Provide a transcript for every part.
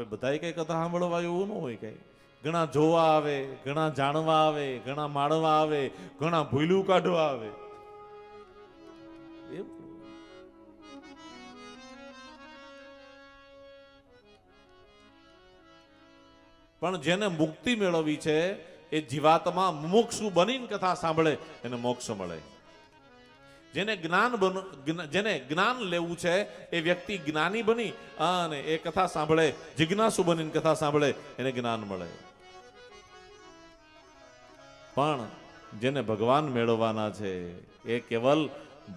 હવે બધાય કઈ કથા સાંભળવા એવું ન હોય કઈ. ઘણા જોવા આવે, ઘણા જાણવા આવે, ઘણા માણવા આવે, ઘણા ભૂલું કાઢવા આવે. પણ જેને મુક્તિ મેળવવી છે એ જીવાત્મા મુમુક્ષુ બનીને કથા સાંભળે એને મોક્ષ મળે. જેને જ્ઞાન લેવું છે એ વ્યક્તિ જ્ઞાની બની અને એ કથા સાંભળે, જિજ્ઞાસુ બનીને કથા સાંભળે એને જ્ઞાન મળે. પણ જેને ભગવાન મેળવવાના છે એ કેવલ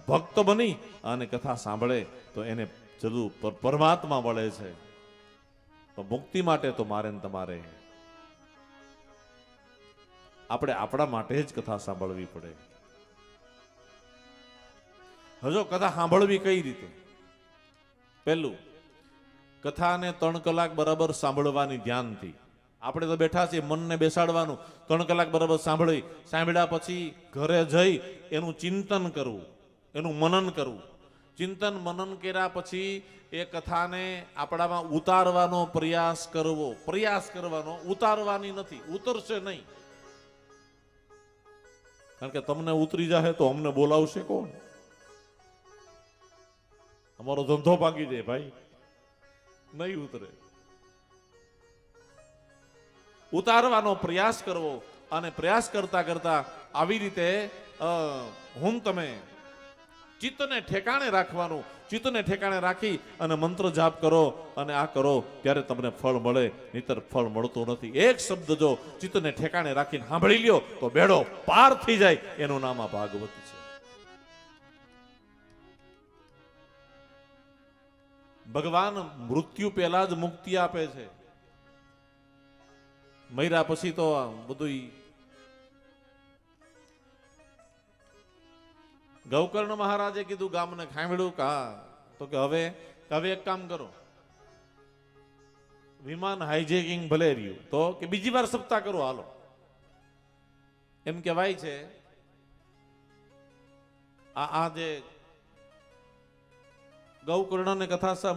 ભક્ત બની અને કથા સાંભળે તો એને જરૂર પરમાત્મા મળે છે. તો મુક્તિ માટે તો મારે ને તમારે આપણે આપણા માટે જ કથા સાંભળવી પડે. હજો કથા સાંભળવી કઈ રીતે? પહેલું, કથાને 3 કલાક બરાબર સાંભળવાની ધ્યાનથી. આપણે તો બેઠા છીએ, મનને બેસાડવાનું, 3 કલાક બરાબર સાંભળ્યા પછી ઘરે જઈ એનું ચિંતન કરવું, એનું મનન કરવું. ચિંતન મનન કર્યા પછી એ કથાને આપણામાં ઉતારવાનો પ્રયાસ કરવો. પ્રયાસ કરવાનો, ઉતારવાની નથી. ઉતરશે નહીં, કારણ કે તમને ઉતરી જાય તો અમને બોલાવશે કોણ? અમારો ધંધો ભાગી જાય ભાઈ, નહીં ઉતરે. ઉતારવાનો પ્રયાસ કરવો અને પ્રયાસ કરતા કરતા આવી રીતે તમે ચિત્તને ઠેકાણે રાખવાનું. ચિત્તને ઠેકાણે રાખી અને મંત્ર જાપ કરો અને આ કરો ત્યારે તમને ફળ મળે, નહીતર ફળ મળતું નથી. એક શબ્દ જો ચિત્તને ઠેકાણે રાખીને સાંભળી લ્યો તો બેડો પાર થઈ જાય. એનું નામ આ ભાગવત છે. ભગવાન મૃત્યુ પહેલા જ મુક્તિ આપે છે. મર્યા પછી તો બધું. ગૌકર્ણ મહારાજે કીધું ગામને ખાંભળ્યું કા તો કે હવે એક કામ કરો, વિમાન હાઈજેકિંગ ભલે રહ્યું તો કે બીજી વાર સપ્તાહ કરો હાલો. એમ કહેવાય છે આ જે ગૌકર્ણને કથા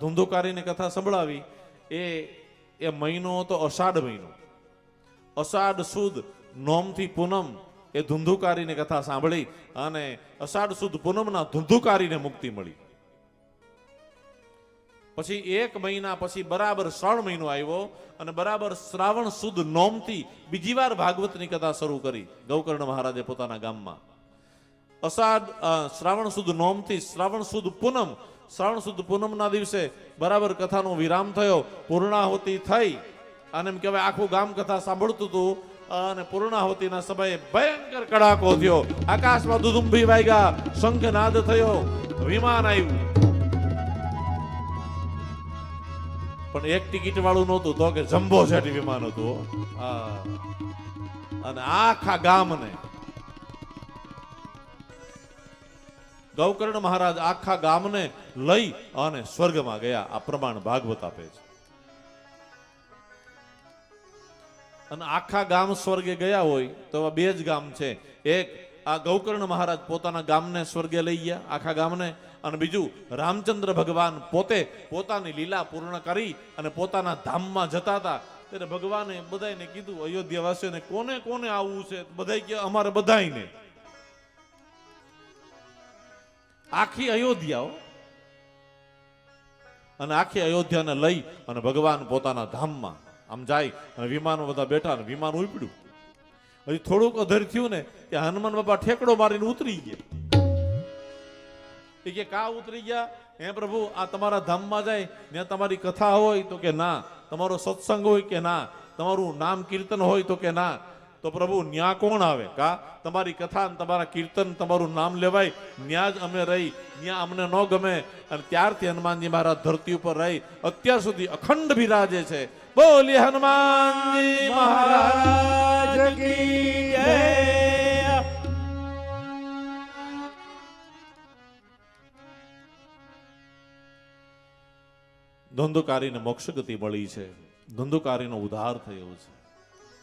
ધુંધુકારીને કથા સંભળાવી એ મહિનો હતો અષાઢ મહિનો. અષાઢ સુદ નોમથી પૂનમ એ ધુંધુકારીને કથા સાંભળી અને અષાઢ સુદ પૂનમના ધુંધુકારીને મુક્તિ મળી. પછી 1 મહિના પછી બરાબર શ્રાવણ મહિનો આવ્યો અને બરાબર શ્રાવણ સુદ નોમથી બીજી વાર ભાગવતની કથા શરૂ કરી ગૌકર્ણ મહારાજે પોતાના ગામમાં. શ્રાવણ સુદ નોમથી શ્રાવણ સુદ પૂનમ, શ્રાવણ સુદ પૂનમના દિવસે બરાબર કથાનો વિરામ થયો, પૂર્ણાહુતિ થઈ અને એમ કહેવાય આખું ગામ કથા સાંભળતું હતું. અને પૂર્ણાહુતિના સમયે ભયંકર કડાકો થયો, આકાશમાં દુદુંભી વાગ્યા, શંખનાદ થયો, વિમાન આવ્યું. પણ એક ટિકિટ વાળું નહોતું તો કે જમ્બો જેટ વિમાન હતું. અને આખા ગામને ગૌકર્ણ મહારાજ આખા ગામને લઈ અને સ્વર્ગમાં ગયા. આ પ્રમાણ ભાગવત આપે છે. અને આખા ગામ સ્વર્ગે ગયા હોય તો 2 જ ગામ છે. એક આ ગૌકર્ણ મહારાજ પોતાના ગામને સ્વર્ગે લઈ ગયા, આખા ગામને. અને બીજું રામચંદ્ર ભગવાન પોતે પોતાની લીલા પૂર્ણ કરી અને પોતાના ધામમાં જતા હતા ત્યારે ભગવાને બધાને કીધું, અયોધ્યાવાસીઓને કોને કોને આવવું છે? બધા કે અમારે બધાને. આખી અયોધ્યા અને આખી અયોધ્યાને લઈ અને ભગવાન પોતાના ધામમાં આમ જાય અને વિમાનમાં બધા બેઠા અને વિમાન ઉપડ્યું. હજી થોડુંક અધર થયું ને કે હનુમાન બાપા ઠેકડો મારીને ઉતરી ગયા. એ કે કા ઉતરી ગયા? હે પ્રભુ, આ તમારા ધામમાં જાય ત્યાં તમારી કથા હોય તો કે ના, તમારો સત્સંગ હોય કે ના, તમારું નામ કીર્તન હોય તો કે ના. તો પ્રભુ ન્યા કોણ આવે? કા તમારી કથા, તમારા કીર્તન, તમારું નામ લેવાય, ન્યા જ અમે રહી, ન્યા અમને ન ગમે. અને ત્યારથી હનુમાનજી મહારાજ ધરતી ઉપર રહી અત્યાર સુધી અખંડ બિરાજે છે. બોલી હનુમાનજી મહારાજ કી જય. ધુંધુકારીને મોક્ષ ગતિ મળી છે. ધુંધુકારીનો ઉદ્ધાર થયો છે.